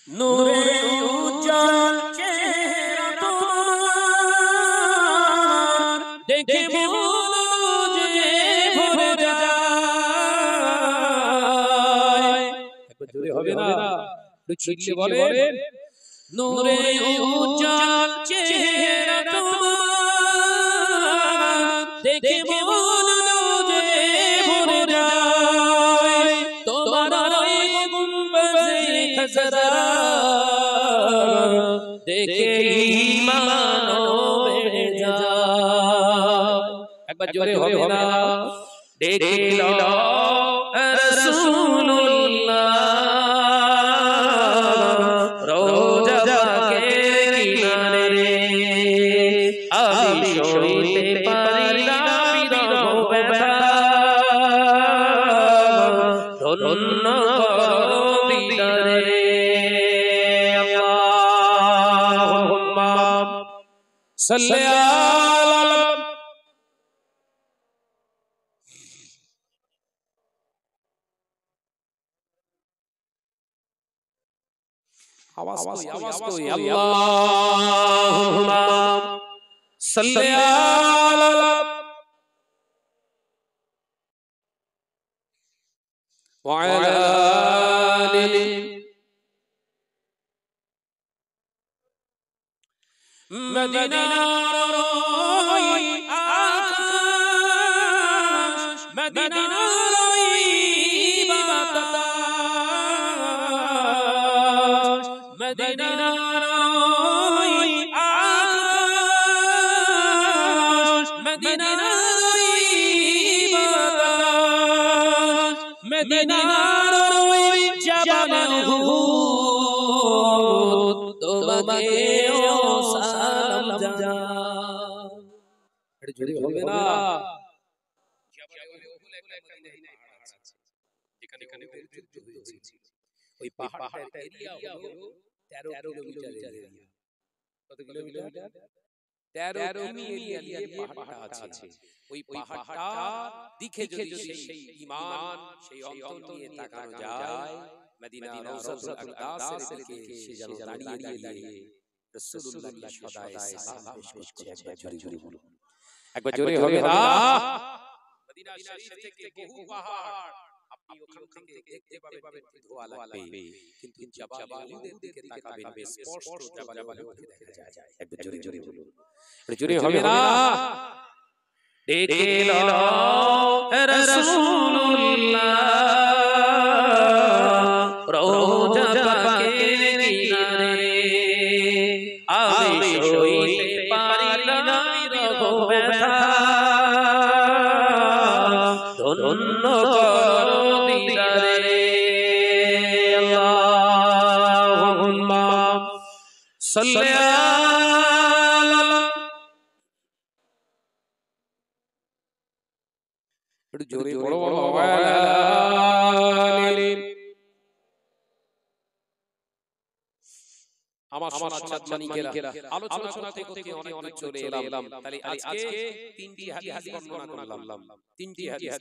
নূরে উজ্জ্বল চেহারা তোমার দেখে মন যে ভরে যায়। একবার জোরে হবে না, একটু চিল্লে বলেন। নূরে উজ্জ্বল চেহারা তোমার দেখে মন যে ভরে যায়। তোমার ওই গুম্বজে খজরা দেখে ঈমান বেড়ে যায়। একবার জোরে হবে না, ডেকে লো রাসূলুল্লাহ রোজা পাকের কিনারে। আমি সইতে পারি না বিরহ ব্যথা, ধন্য করো দিদারে। আল্লাহুম্মা সাল্লি আলা आवाज कोई अल्लाहुम्मा सल्ली अला व अला आलि मदीनार ओई आकाश मदीनार ओई बातास मदीनार ओई आकाश मदीनार ओई बातास मदीनार ओई जबाल उहुद তোমাকে ও সালাম জানাই। এটা জোরে হবে না। জবাল উহুদ একটা মদিনায় পাহাড় আছে, যেখানে যুদ্ধ হয়েছিল। ওই পাহাড়টার এরিয়া হলো 13 কিলোমিটার এরিয়া। কত কিলোমিটার? 13 কিমি এরিয়া নিয়ে পাহাড়টা আছে। ওই পাহাড়টা দিকে যদি সেই ঈমান সেই অন্তর নিয়ে তাকানো যায়, মদিনা রওজাতুল আকদাসের দিকে সে যেন দাঁড়িয়ে দাঁড়িয়ে রাসূলুল্লাহকে সদায় সালাম পেশ করছে। একবার জোরে বলুন, একবার জোরে হবে না। মদিনা শরীফ থেকে বহু পাহাড় আপনি ওখান থেকে দেখতে পাবেন, ধোয়া লাগবে, কিন্তু জাবাল উহুদের দিকে তাকাবেন, স্পষ্ট জাবাল উহুদকে দেখা যায়। একবার জোরে বলুন, জোরে হবে না। ডেকে লো রাসূলুল্লাহ রওজা পাকের কিনারে। আমি সইতে পারি না বিরহ ব্যথা, ধন্য করো দিদারে। আল্লাহুম্মা সাল্লি আলা একটু জোরে বড় বড় আওয়াজে। আমার সোনার মানিকেরা আলোচনা করতে অনেক চলে এলাম। তাহলে আজকে তিনটি হাদিস বর্ণনা করলাম। তিনটি হাদিস